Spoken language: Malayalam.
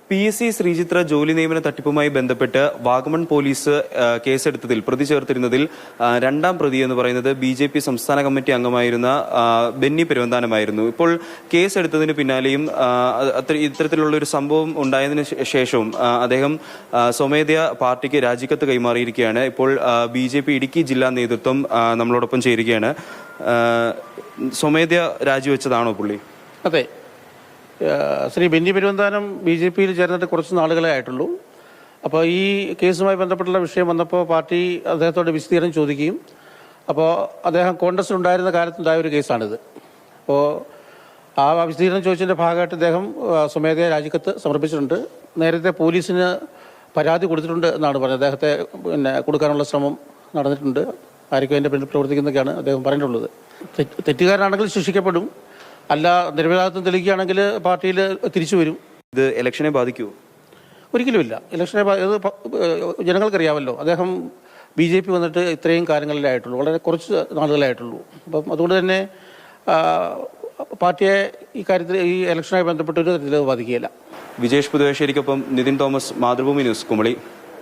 PSC ശ്രീചിത്ര ജോലി നിയമന തട്ടിപ്പുമായി ബന്ധപ്പെട്ട് വാഗമൺ പോലീസ് കേസെടുത്തതിൽ പ്രതി ചേർത്തിരുന്നതിൽ രണ്ടാം പ്രതി എന്ന് പറയുന്നത് BJP സംസ്ഥാന കമ്മിറ്റി അംഗമായിരുന്ന ബെന്നി പെരുവന്താനമായിരുന്നു. ഇപ്പോൾ കേസെടുത്തതിന് പിന്നാലെയും ഇത്തരത്തിലുള്ള ഒരു സംഭവം ഉണ്ടായതിനു ശേഷവും അദ്ദേഹം സ്വമേധയാ പാർട്ടിക്ക് രാജിക്കത്ത് കൈമാറിയിരിക്കുകയാണ്. ഇപ്പോൾ BJP ഇടുക്കി ജില്ലാ നേതൃത്വം നമ്മളോടൊപ്പം ചേരുകയാണ്. സ്വമേധയാ രാജിവെച്ചതാണോ പുള്ളി? അതെ, ശ്രീ ബെന്നി പെരുവന്താനം BJPയിൽ ചേർന്നിട്ട് കുറച്ച് നാളുകളെ ആയിട്ടുള്ളൂ. അപ്പോൾ ഈ കേസുമായി ബന്ധപ്പെട്ടുള്ള വിഷയം വന്നപ്പോൾ പാർട്ടി അദ്ദേഹത്തോട് വിശദീകരണം ചോദിക്കുകയും അപ്പോൾ അദ്ദേഹം കോൺഗ്രസിലുണ്ടായിരുന്ന കാലത്തുണ്ടായ ഒരു കേസാണിത്. അപ്പോൾ ആ വിശദീകരണം ചോദിച്ചതിൻ്റെ ഭാഗമായിട്ട് അദ്ദേഹം സ്വമേധയാ രാജിക്കത്ത് സമർപ്പിച്ചിട്ടുണ്ട്. നേരത്തെ പോലീസിന് പരാതി കൊടുത്തിട്ടുണ്ട് എന്നാണ് പറഞ്ഞത്. അദ്ദേഹത്തെ കൊടുക്കാനുള്ള ശ്രമം നടന്നിട്ടുണ്ട്. ആർക്കും അതിൻ്റെ പിന്നിൽ പ്രവർത്തിക്കുന്നതൊക്കെയാണ് അദ്ദേഹം പറഞ്ഞിട്ടുള്ളത്. തെറ്റുകാരനാണെങ്കിൽ ശിക്ഷിക്കപ്പെടും, അല്ല നിരപരാധിത്വം തെളിയിക്കുകയാണെങ്കിൽ പാർട്ടിയിൽ തിരിച്ചു വരും. ഇത് ഇലക്ഷനെ ബാധിക്കുമോ? ഒരിക്കലുമില്ല. ഇലക്ഷനെ ജനങ്ങൾക്കറിയാമല്ലോ, അദ്ദേഹം BJP വന്നിട്ട് ഇത്രയും കാര്യങ്ങളിലായിട്ടുള്ളൂ, വളരെ കുറച്ച് നാളുകളായിട്ടുള്ളൂ. അപ്പം അതുകൊണ്ട് തന്നെ പാർട്ടിയെ ഈ കാര്യത്തിൽ ഈ ഇലക്ഷനുമായി ബന്ധപ്പെട്ട ഒരു തരത്തിൽ ബാധിക്കുകയില്ല. വിജേഷ് പുതുവേശ്ശേരിക്കൊപ്പം നിതിൻ തോമസ്, മാതൃഭൂമി ന്യൂസ്, കുമളി.